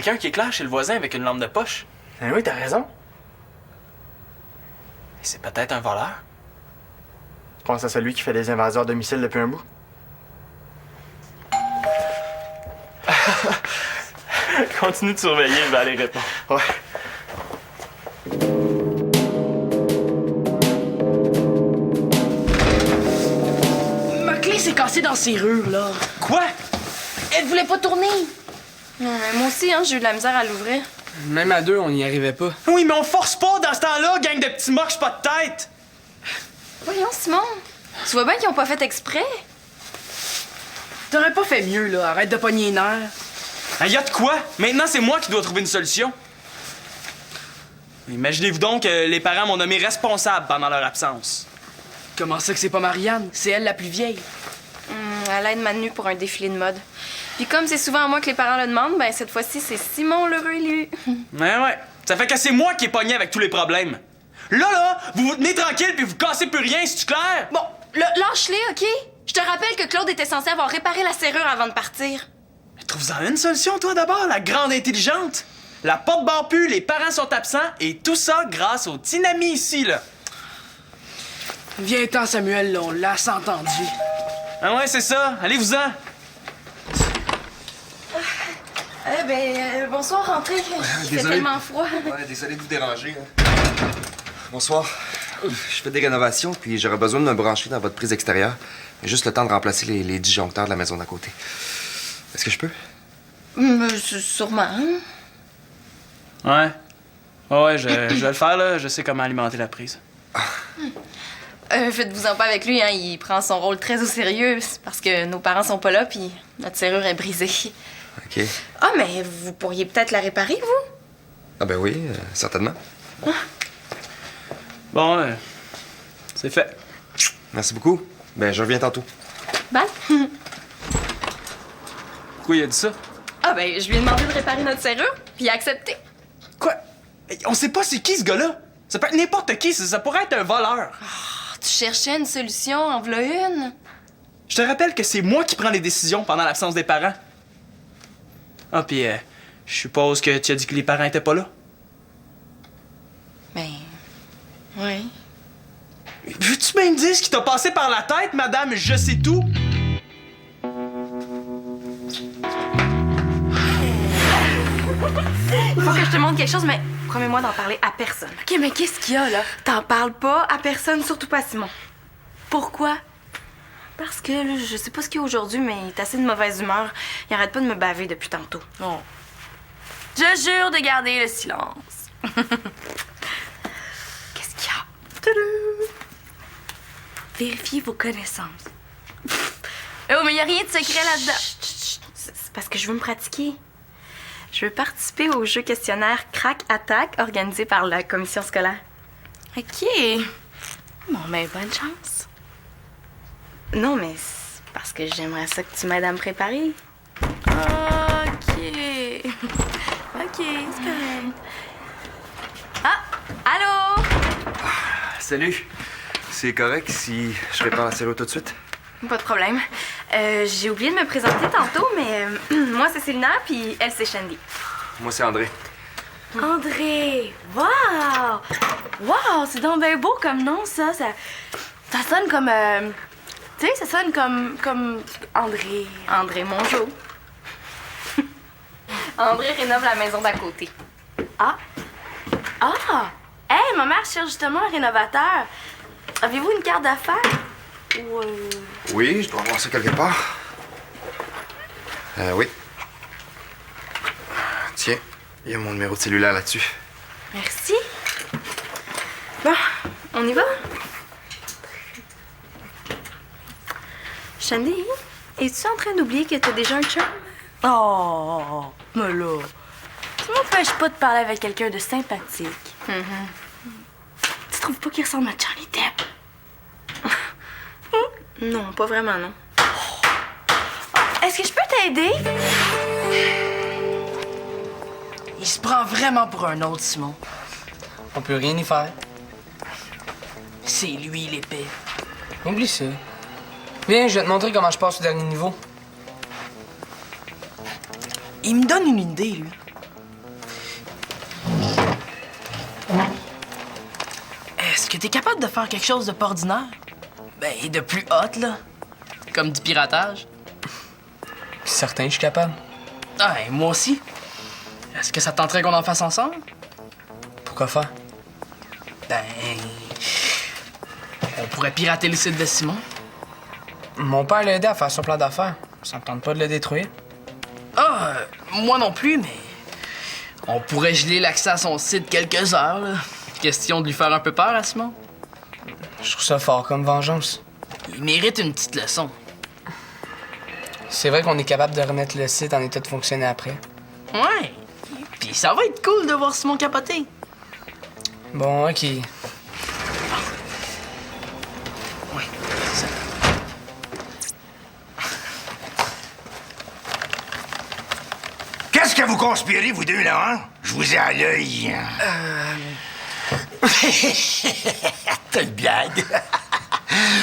quelqu'un qui éclaire chez le voisin avec une lampe de poche. Ben oui, t'as raison. C'est peut-être un voleur. Tu penses à celui qui fait des invasions à domicile depuis un bout? Continue de surveiller, je vais aller répondre. Ouais. Ma clé s'est cassée dans la serrure, là. Quoi? Elle voulait pas tourner. Non, mais moi aussi, hein, j'ai eu de la misère à l'ouvrir. Même à deux, on n'y arrivait pas. Oui, mais on force pas dans ce temps-là, gang de petits moches pas de tête! Voyons, Simon. Tu vois bien qu'ils ont pas fait exprès? T'aurais pas fait mieux, là. Arrête de pogner les nerfs. Ah, y a de quoi? Maintenant, c'est moi qui dois trouver une solution. Imaginez-vous donc que les parents m'ont nommé responsable pendant leur absence. Comment ça que c'est pas Marianne? C'est elle la plus vieille. Elle aide Manu pour un défilé de mode. Puis comme c'est souvent à moi que les parents le demandent, ben cette fois-ci, c'est Simon l'heureux élu. Ouais. Ça fait que c'est moi qui ai pogné avec tous les problèmes. Là, vous vous tenez tranquille puis vous cassez plus rien, c'est-tu clair? Bon, lâche-les, OK? Je te rappelle que Claude était censé avoir réparé la serrure avant de partir. Mais trouve-en une solution, toi, d'abord, la grande intelligente. La porte barre plus, les parents sont absents et tout ça grâce au petit ami ici, là. Viens-t'en, Samuel, là. On l'a assez entendu. Ah ouais, c'est ça. Allez-vous-en. Bonsoir, rentrez. Il fait désolé. tellement froid. Ouais, désolé de vous déranger. Hein. Bonsoir. Je fais des rénovations, puis j'aurais besoin de me brancher dans votre prise extérieure. J'ai juste le temps de remplacer les disjoncteurs de la maison d'à côté. Est-ce que je peux? Sûrement. Ouais. Ouais, je vais le faire, là. Je sais comment alimenter la prise. Faites-vous-en pas avec lui, hein. Il prend son rôle très au sérieux. C'est parce que nos parents sont pas là, puis notre serrure est brisée. OK. Ah, mais vous pourriez peut-être la réparer, vous? Ah ben oui, certainement. Bon, c'est fait. Merci beaucoup. Ben, je reviens tantôt. Bye. Pourquoi il a dit ça? Ah, ben, je lui ai demandé de réparer notre serrure, puis il a accepté. Quoi? On sait pas c'est qui, ce gars-là. Ça peut être n'importe qui. Ça pourrait être un voleur. Tu cherchais une solution, en v'là une. Je te rappelle que c'est moi qui prends les décisions pendant l'absence des parents. Ah, puis je suppose que tu as dit que les parents étaient pas là. Ben, oui. Veux-tu bien me dire ce qui t'a passé par la tête, madame? Je sais tout. Il faut que je te montre quelque chose, mais promets-moi d'en parler à personne. OK, mais qu'est-ce qu'il y a, là? T'en parles pas à personne, surtout pas à Simon. Pourquoi? Parce que là, je sais pas ce qu'il y a aujourd'hui, mais il est assez de mauvaise humeur. Il arrête pas de me baver depuis tantôt. Non. Je jure de garder le silence. Qu'est-ce qu'il y a? Tadam! Vérifiez vos connaissances. Oh, mais il y a rien de secret là-dedans. C'est parce que je veux me pratiquer. Je veux participer au jeu questionnaire Crack-Attack organisé par la commission scolaire. OK. Bon, ben, bonne chance. Non, mais c'est parce que j'aimerais ça que tu m'aides à me préparer. OK. OK, c'est correct. Ah! Allô? Salut. C'est correct si je répare la serrure tout de suite? Pas de problème. J'ai oublié de me présenter tantôt, mais moi, c'est Célina, puis elle, c'est Shandy. Moi, c'est André. André! Wow! Wow! C'est donc bien beau comme nom, ça. Ça sonne comme... tu sais, ça sonne comme André. André Mongeau. André rénove la maison d'à côté. Ah! Ah! Hey, ma mère cherche justement un rénovateur. Avez-vous une carte d'affaires? Ou... Oui, je dois avoir ça quelque part. Oui. Tiens, il y a mon numéro de cellulaire là-dessus. Merci. Bon, on y va? Shandy, es-tu en train d'oublier que t'as déjà un chum? Oh! Mais là... Ça m'empêche pas de parler avec quelqu'un de sympathique. Tu trouves pas qu'il ressemble à Johnny Depp? Non, pas vraiment, non. Est-ce que je peux t'aider? Il se prend vraiment pour un autre, Simon. On peut rien y faire. C'est lui, l'épée. Oublie ça. Viens, je vais te montrer comment je passe au dernier niveau. Il me donne une idée, lui. que t'es capable de faire quelque chose de pas ordinaire? Ben, de plus hot, là. Comme du piratage. Certain, je suis capable. Ah, et moi aussi. Est-ce que ça te tenterait qu'on en fasse ensemble? Pourquoi faire? Ben... On pourrait pirater le site de Simon. Mon père l'a aidé à faire son plan d'affaires. Ça me tente pas de le détruire. Ah, moi non plus, mais... On pourrait geler l'accès à son site quelques heures, là. Question de lui faire un peu peur à Simon. Je trouve ça fort comme vengeance. Il mérite une petite leçon. C'est vrai qu'on est capable de remettre le site en état de fonctionner après. Ouais. Puis ça va être cool de voir Simon capoter. Bon, OK. Oui, c'est ça. Qu'est-ce que vous conspirez, vous deux, là, hein? Je vous ai à l'œil. T'as une blague.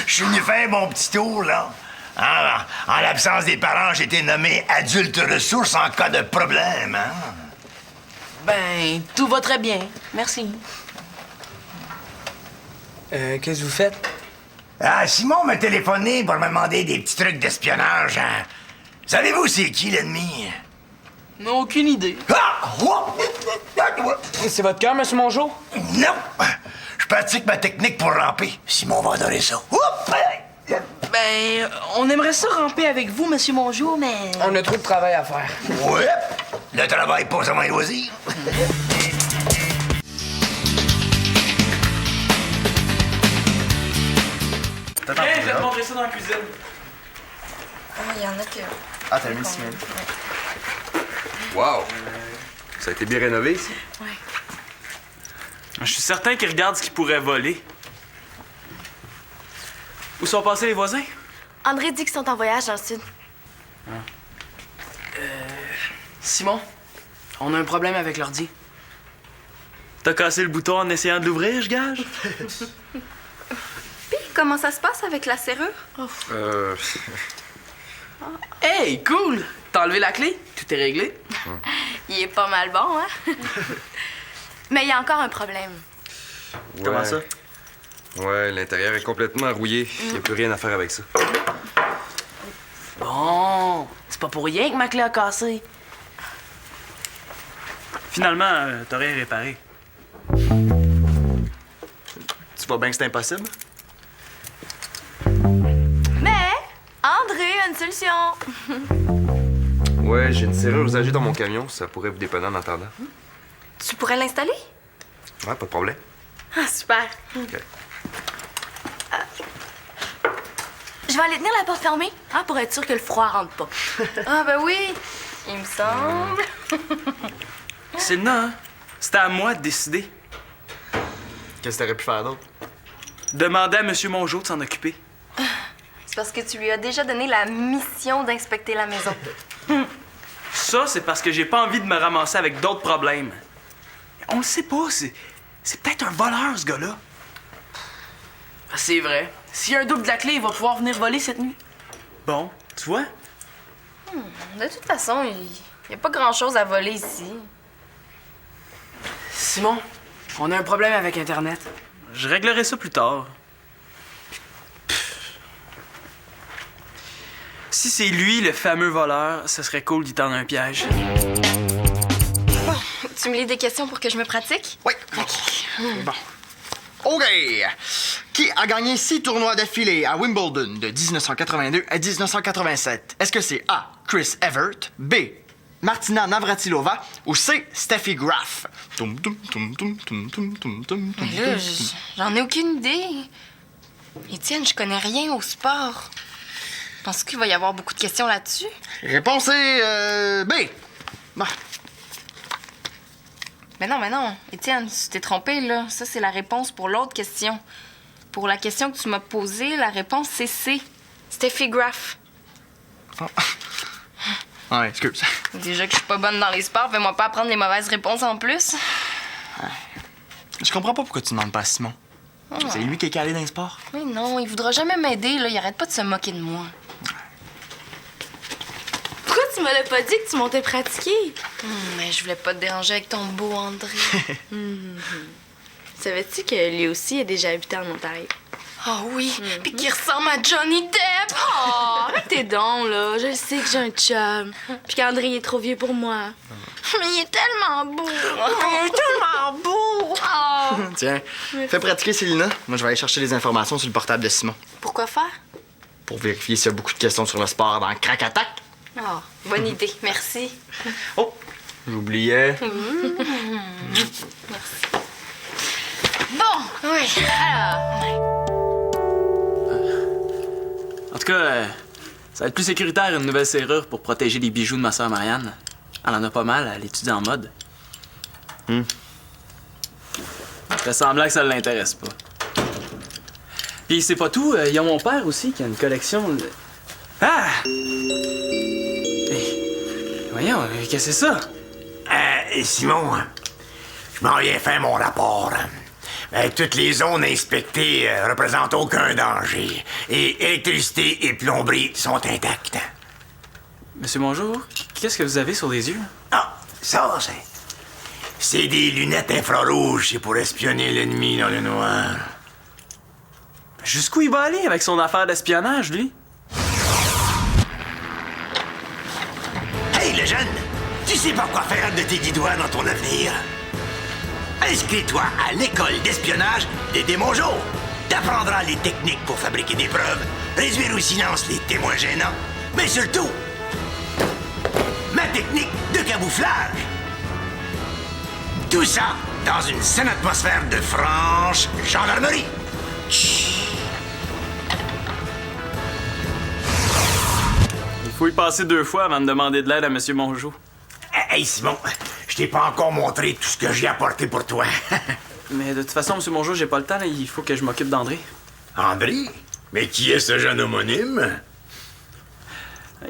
Je suis venu faire mon petit tour, là. En l'absence des parents, j'ai été nommé adulte ressource en cas de problème, hein? Ben, tout va très bien. Merci. Qu'est-ce que vous faites? Ah, Simon m'a téléphoné pour me demander des petits trucs d'espionnage, hein? Savez-vous c'est qui, l'ennemi? Aucune idée. Ah! Oh! C'est votre cœur, Monsieur Mongeau? Non! Je pratique ma technique pour ramper. Simon va adorer ça. Oups! Ben, on aimerait ça ramper avec vous, Monsieur Mongeau, mais... On a trop de travail à faire. Ouais! Le travail pose à mes loisirs. Hey, je vais te montrer ça dans la cuisine. Ah, il y en a que... Ah, t'as mis le ciment. Wow! Ça a été bien rénové, ici? Je suis certain qu'ils regardent ce qu'ils pourraient voler. Où sont passés les voisins? André dit qu'ils sont en voyage dans le sud. Simon, on a un problème avec l'ordi. T'as cassé le bouton en essayant de l'ouvrir, je gage? Puis, comment ça se passe avec la serrure? Hey, cool! T'as enlevé la clé? Tout est réglé? Il est pas mal bon, hein? Mais il y a encore un problème. Comment ça? Ouais, l'intérieur est complètement rouillé. Il n'y a plus rien à faire avec ça. Bon, c'est pas pour rien que ma clé a cassé. Finalement, t'as rien réparé. Tu vois bien que c'est impossible? Mais, André a une solution. Ouais, j'ai une serrure usagée dans mon camion. Ça pourrait vous dépanner en attendant. Tu pourrais l'installer? Ouais, pas de problème. Ah, super. OK. Je vais aller tenir la porte fermée, hein, pour être sûr que le froid rentre pas. Ah, ben oui, il me semble. C'est le nom, hein? C'était à moi de décider. Qu'est-ce que t'aurais pu faire d'autre? Demander à M. Mongeau de s'en occuper. C'est parce que tu lui as déjà donné la mission d'inspecter la maison. Ça, c'est parce que j'ai pas envie de me ramasser avec d'autres problèmes. On le sait pas, c'est peut-être un voleur, ce gars-là. C'est vrai. S'il y a un double de la clé, il va pouvoir venir voler cette nuit. Bon, tu vois? De toute façon, il n'y a pas grand-chose à voler ici. Simon, on a un problème avec Internet. Je réglerai ça plus tard. Si c'est lui, le fameux voleur, ce serait cool d'y tendre un piège. Tu me lis des questions pour que je me pratique? Oui. Bon. OK. Qui a gagné 6 tournois d'affilée à Wimbledon de 1982 à 1987? Est-ce que c'est A. Chris Evert, B. Martina Navratilova ou C. Steffi Graf? Là, j'en ai aucune idée. Étienne, je connais rien au sport. Penses-tu qu'il va y avoir beaucoup de questions là-dessus? Réponse est B. Bah. Mais non. Étienne, tu t'es trompé, là. Ça, c'est la réponse pour l'autre question. Pour la question que tu m'as posée, la réponse, c'est C. Steffi Graf. Ouais, excuse. Déjà que je suis pas bonne dans les sports, fais-moi pas apprendre les mauvaises réponses en plus. Je comprends pas pourquoi tu demandes pas à Simon. C'est lui qui est calé dans les sports. Mais non, il voudra jamais m'aider, là. Il arrête pas de se moquer de moi. Pourquoi tu me l'as pas dit que tu montais pratiquer? Mais je voulais pas te déranger avec ton beau André. Savais-tu que lui aussi a déjà habité en Ontario? Ah oui, puis qui ressemble à Johnny Depp. Oh, arrête tes dons, là. Je le sais que j'ai un chum. Puis qu'André est trop vieux pour moi. Mais il est tellement beau. Il est tellement beau! Oh. Tiens, fais pratiquer Célina. Moi, je vais aller chercher les informations sur le portable de Simon. Pourquoi faire? Pour vérifier s'il y a beaucoup de questions sur le sport dans Crack Attack. Ah, bonne idée, merci. Oh, j'oubliais. Bon, oui, alors... En tout cas, ça va être plus sécuritaire une nouvelle serrure pour protéger les bijoux de ma sœur Marianne. Elle en a pas mal, elle étudie en mode. Elle fait semblant que ça l'intéresse pas. Puis c'est pas tout, il y a mon père aussi qui a une collection de... Ah! Hey, voyons, qu'est-ce que c'est ça? Simon, je m'en viens faire mon rapport. Toutes les zones inspectées représentent aucun danger. Et électricité et plomberie sont intactes. Monsieur Bonjour, qu'est-ce que vous avez sur les yeux? Ah, ça, c'est des lunettes infrarouges. C'est pour espionner l'ennemi dans le noir. Jusqu'où il va aller avec son affaire d'espionnage, lui? Hey, le jeune, tu sais pas quoi faire de tes 10 doigts dans ton avenir? Inscris-toi à l'école d'espionnage des Démongeaux. T'apprendras les techniques pour fabriquer des preuves, réduire au silence les témoins gênants, mais surtout, ma technique de camouflage. Tout ça dans une saine atmosphère de franche gendarmerie. Il faut y passer 2 fois avant de demander de l'aide à Monsieur Mongeau. Hey, Simon, je t'ai pas encore montré tout ce que j'ai apporté pour toi. Mais de toute façon, Monsieur Mongeau, j'ai pas le temps, là. Il faut que je m'occupe d'André. André? Mais qui est ce jeune homonyme?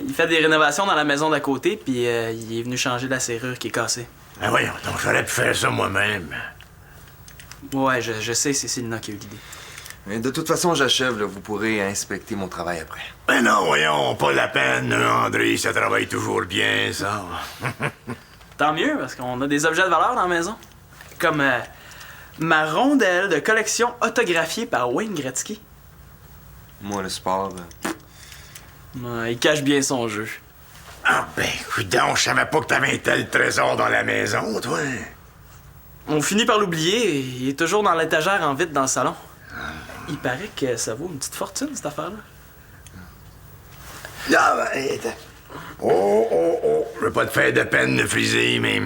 Il fait des rénovations dans la maison d'à côté, puis il est venu changer la serrure qui est cassée. Ah voyons, donc j'aurais pu faire ça moi-même. Ouais, je sais, c'est Célina qui a eu l'idée. Mais de toute façon, j'achève, là. Vous pourrez inspecter mon travail après. Mais non, voyons, pas la peine, André, ça travaille toujours bien, ça. Tant mieux, parce qu'on a des objets de valeur dans la maison. Comme ma rondelle de collection autographiée par Wayne Gretzky. Moi, le sport, Ouais, il cache bien son jeu. Ah ben, coudonc, je savais pas que t'avais un tel trésor dans la maison, toi. On finit par l'oublier, il est toujours dans l'étagère en vitre dans le salon. Il paraît que ça vaut une petite fortune, cette affaire-là. Ah ben, oh, je veux pas te faire de peine de friser, mais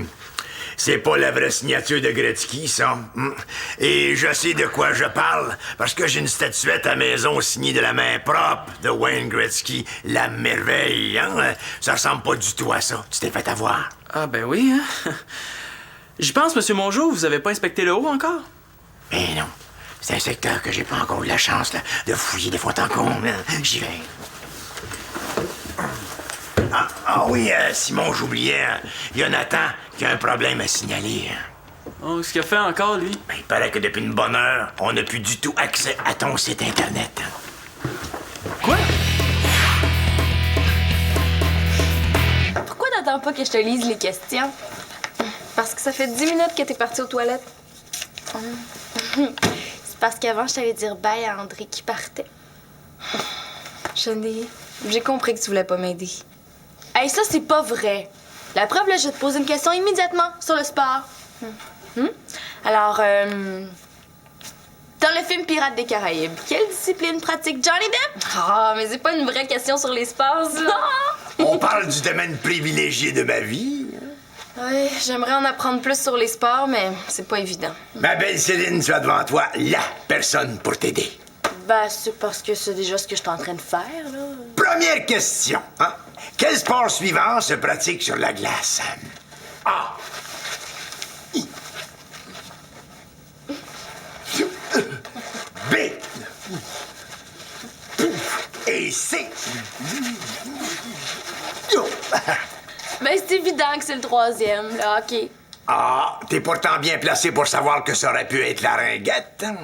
c'est pas la vraie signature de Gretzky, ça. Et je sais de quoi je parle, parce que j'ai une statuette à maison signée de la main propre de Wayne Gretzky, la merveille, hein? Ça ressemble pas du tout à ça. Tu t'es fait avoir. Ah ben oui, hein? J'y pense, Monsieur Mongeau, vous avez pas inspecté le haut encore? Mais non, c'est un secteur que j'ai pas encore eu la chance là, de fouiller des fois en comble. J'y vais. Ah oui, Simon, j'oubliais. Il y a Nathan qui a un problème à signaler. Oh, qu'est-ce qu'il a fait encore, lui? Ben, il paraît que depuis une bonne heure, on n'a plus du tout accès à ton site Internet. Quoi? Pourquoi t'attends pas que je te lise les questions? Parce que ça fait 10 minutes que t'es partie aux toilettes. C'est parce qu'avant, je t'allais dire bye à André qui partait. J'ai compris que tu voulais pas m'aider. Hey, ça, c'est pas vrai. La preuve, là, je vais te poser une question immédiatement sur le sport. Alors, dans le film Pirates des Caraïbes, quelle discipline pratique Johnny Depp? Ah, mais c'est pas une vraie question sur les sports, ça. On parle du domaine privilégié de ma vie. Oui, j'aimerais en apprendre plus sur les sports, mais c'est pas évident. Ma belle Céline, tu as devant toi la personne pour t'aider. Ben, c'est parce que c'est déjà ce que je suis en train de faire, là. Première question. Hein? Quel sport suivant se pratique sur la glace? A. I. B. Et C. Ben, c'est évident que c'est le troisième, le hockey. Ah, t'es pourtant bien placé pour savoir que ça aurait pu être la ringuette. Hein?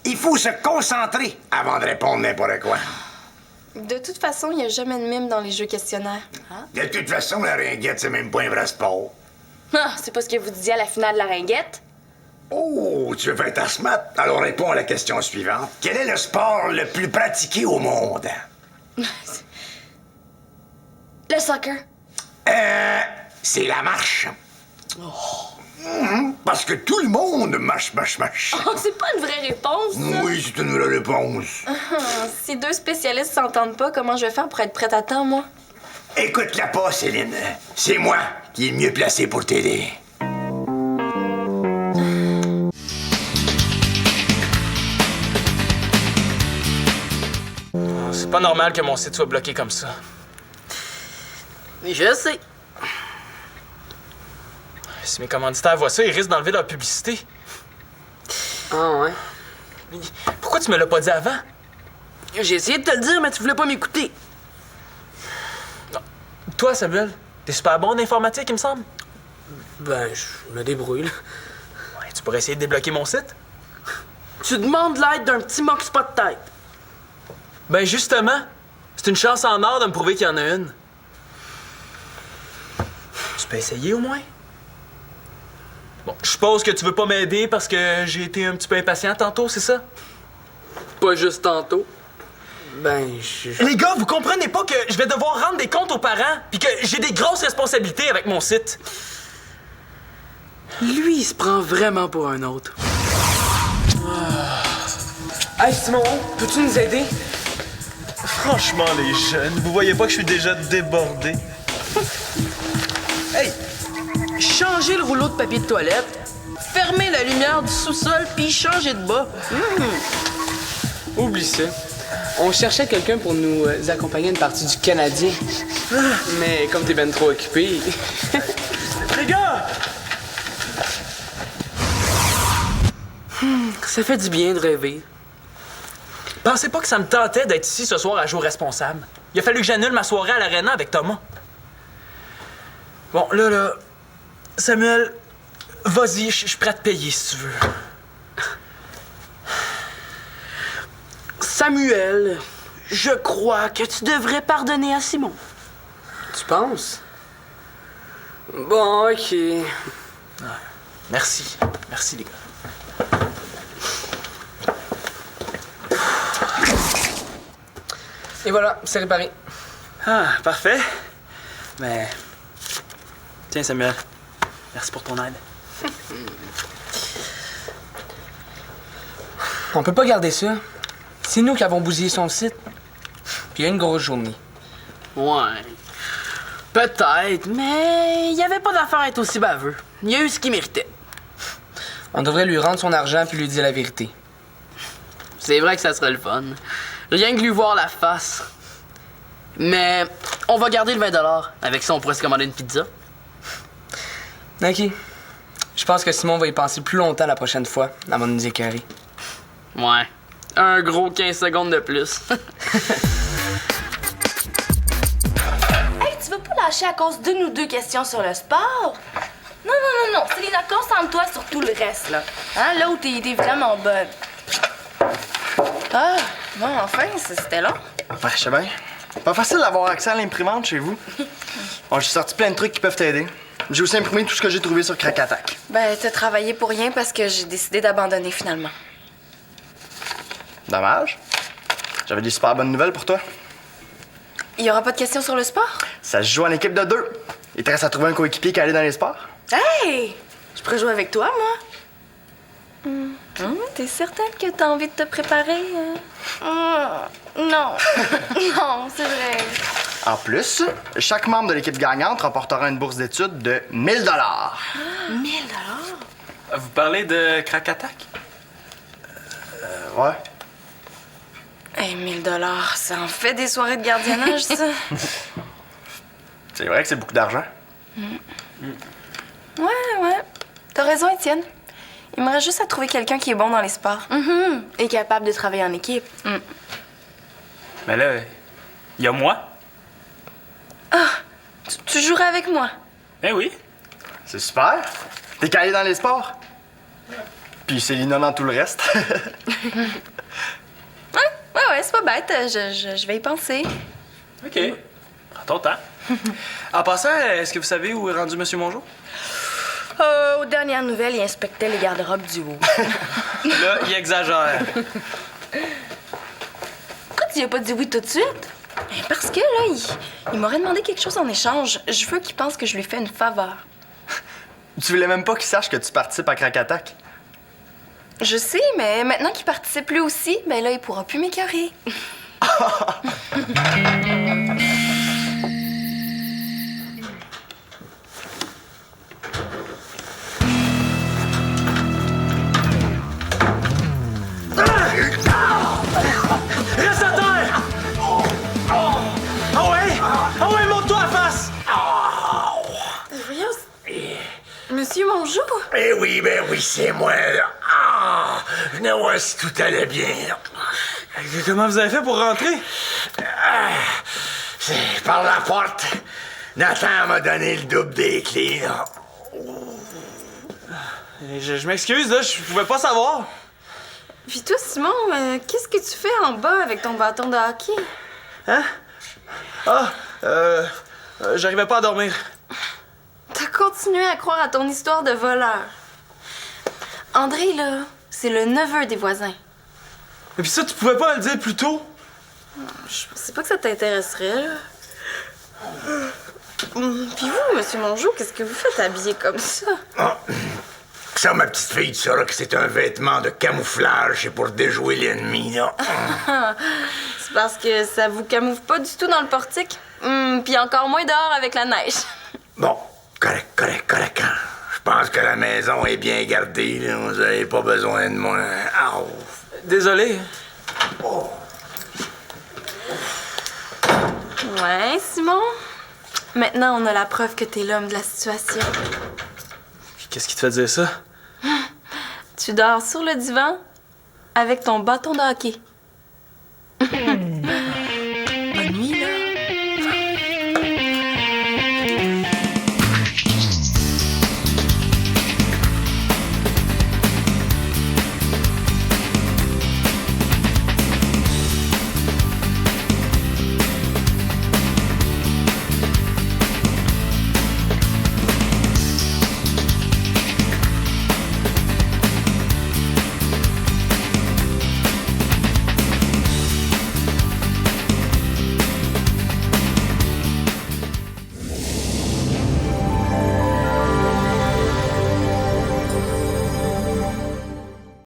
Il faut se concentrer avant de répondre n'importe quoi. De toute façon, il y a jamais de mime dans les jeux questionnaires. De toute façon, la ringuette, c'est même pas un vrai sport. Ah, c'est pas ce que vous disiez à la finale de la ringuette? Oh, tu veux faire ta smart? Alors réponds à la question suivante. Quel est le sport le plus pratiqué au monde? Le soccer. C'est la marche. Parce que tout le monde marche. Oh, c'est pas une vraie réponse, ça. Oui, c'est une vraie réponse. Si deux spécialistes s'entendent pas, comment je vais faire pour être prête à temps, moi? Écoute-la pas, Céline. C'est moi qui est mieux placé pour t'aider. C'est pas normal que mon site soit bloqué comme ça. Je sais. Si mes commanditaires voient ça, ils risquent d'enlever leur publicité. Ah ouais? Mais pourquoi tu me l'as pas dit avant? J'ai essayé de te le dire, mais tu voulais pas m'écouter. Toi, Samuel, t'es super bon en informatique, il me semble. Ben, je me débrouille, là. Ouais, tu pourrais essayer de débloquer mon site? Tu demandes l'aide d'un petit mox pas de tête. Ben justement, c'est une chance en or de me prouver qu'il y en a une. Tu peux essayer au moins? Bon, je suppose que tu veux pas m'aider parce que j'ai été un petit peu impatient tantôt, c'est ça? Pas juste tantôt. Ben, Les gars, vous comprenez pas que je vais devoir rendre des comptes aux parents puis que j'ai des grosses responsabilités avec mon site? Lui, il se prend vraiment pour un autre. Hey, Simon, peux-tu nous aider? Franchement, les jeunes, vous voyez pas que je suis déjà débordé? Hey! Changez le rouleau de papier de toilette, fermez la lumière du sous-sol, puis changez de bas. Oublie ça. On cherchait quelqu'un pour nous accompagner à une partie du Canadien. Mais comme t'es ben trop occupé... Les gars! Ça fait du bien de rêver. Pensez pas que ça me tentait d'être ici ce soir à jouer responsable. Il a fallu que j'annule ma soirée à l'Arena avec Thomas. Bon, là... Samuel, vas-y, je suis prêt à te payer si tu veux. Samuel, je crois que tu devrais pardonner à Simon. Tu penses? Bon, OK. Merci. Merci, les gars. Et voilà, c'est réparé. Ah, parfait. Mais... Tiens, Samuel. Merci pour ton aide. On peut pas garder ça. C'est nous qui avons bousillé son site. Puis il y a une grosse journée. Ouais. Peut-être, mais il y avait pas d'affaire à être aussi baveux. Il y a eu ce qu'il méritait. On devrait lui rendre son argent puis lui dire la vérité. C'est vrai que ça serait le fun. Rien que lui voir la face. Mais on va garder le 20$. Avec ça, on pourrait se commander une pizza. OK. Je pense que Simon va y penser plus longtemps la prochaine fois avant de nous écœurer. Ouais. Un gros 15 secondes de plus. Hey, tu veux pas lâcher à cause d'une ou deux questions sur le sport? Non. Célina, concentre-toi sur tout le reste, là. Hein, là où t'es vraiment bonne. Ah, bon, enfin, c'était long. Ouais, je sais bien. Pas facile d'avoir accès à l'imprimante chez vous. Bon, j'ai sorti plein de trucs qui peuvent t'aider. J'ai aussi imprimé tout ce que j'ai trouvé sur Crack Attack. Ben, t'as travaillé pour rien parce que j'ai décidé d'abandonner finalement. Dommage. J'avais des super bonnes nouvelles pour toi. Il y aura pas de questions sur le sport? Ça se joue en équipe de 2. Il te reste à trouver un coéquipier qui allait dans les sports. Hey! Je pourrais jouer avec toi, moi. T'es certaine que t'as envie de te préparer? Non. Non, c'est vrai. En plus, chaque membre de l'équipe gagnante remportera une bourse d'études de 1000 $. 1000 $? Vous parlez de Crack Attack? Ouais. Hey, 1000 $, ça en fait des soirées de gardiennage, ça? C'est vrai que c'est beaucoup d'argent. Ouais. T'as raison, Étienne. Il me reste juste à trouver quelqu'un qui est bon dans les sports. Et capable de travailler en équipe. Mais là, il y a moi. Tu jouerais avec moi? Eh oui. C'est super. T'es calé dans les sports. Puis Célina dans tout le reste. Ouais, c'est pas bête. Je vais y penser. OK. Prends ton temps. En passant, est-ce que vous savez où est rendu Monsieur Mongeau? Aux dernières nouvelles, il inspectait les garde-robes du haut. Là, il exagère. Pourquoi tu lui as pas dit oui tout de suite? Parce que là, il m'aurait demandé quelque chose en échange. Je veux qu'il pense que je lui fais une faveur. Tu voulais même pas qu'il sache que tu participes à Crack Attack? Je sais, mais maintenant qu'il participe lui aussi, ben là, il pourra plus m'écœurer. Reste à terre! Ah ouais? Ah ouais, monte-toi à face! Voyons, Monsieur Mongeau? Eh oui, ben oui, c'est moi, là. Ah! Je ne vois si tout allait bien, là. Comment vous avez fait pour rentrer? C'est par la porte. Nathan m'a donné le double des clés, là. Je m'excuse, là, je pouvais pas savoir. Puis toi, Simon, qu'est-ce que tu fais en bas avec ton bâton de hockey? Hein? Ah, j'arrivais pas à dormir. T'as continué à croire à ton histoire de voleur. André, là, c'est le neveu des voisins. Et puis ça, tu pouvais pas me le dire plus tôt? Je pensais pas que ça t'intéresserait, là. Puis vous, Monsieur Mongeau, qu'est-ce que vous faites habillé comme ça? Ah. Ça, ma petite fille, tu sauras que c'est un vêtement de camouflage, c'est pour déjouer l'ennemi, là. C'est parce que ça vous camoufle pas du tout dans le portique. Puis encore moins dehors avec la neige. Bon, correct. Hein. Je pense que la maison est bien gardée, là. Vous avez pas besoin de moi. Au. Désolé. Ouais, Simon. Maintenant, on a la preuve que t'es l'homme de la situation. Qu'est-ce qui te fait dire ça? Tu dors sur le divan avec ton bâton de hockey.